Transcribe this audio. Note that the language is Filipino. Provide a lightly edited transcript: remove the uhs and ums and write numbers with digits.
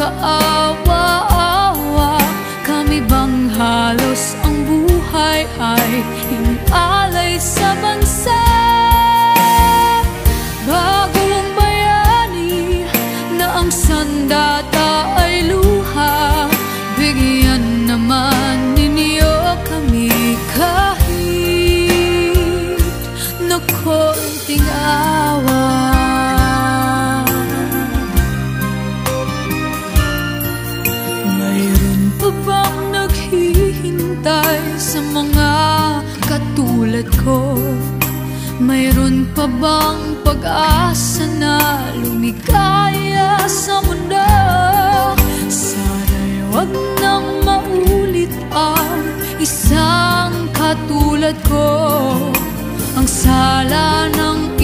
kaawa-awa. Kami bang halos ang buhay ay inialay sa bansa? Bagong bayani na ang sandata ay luha, bigyan naman ninyo kami kahit na konting awa. Mayroon pa bang naghihintay sa mga katulad ko? Mayroon pa bang pag-asa na lumikaya sa mundo? Sana'y wag nang maulit ang isang katulad ko. Ang sala ng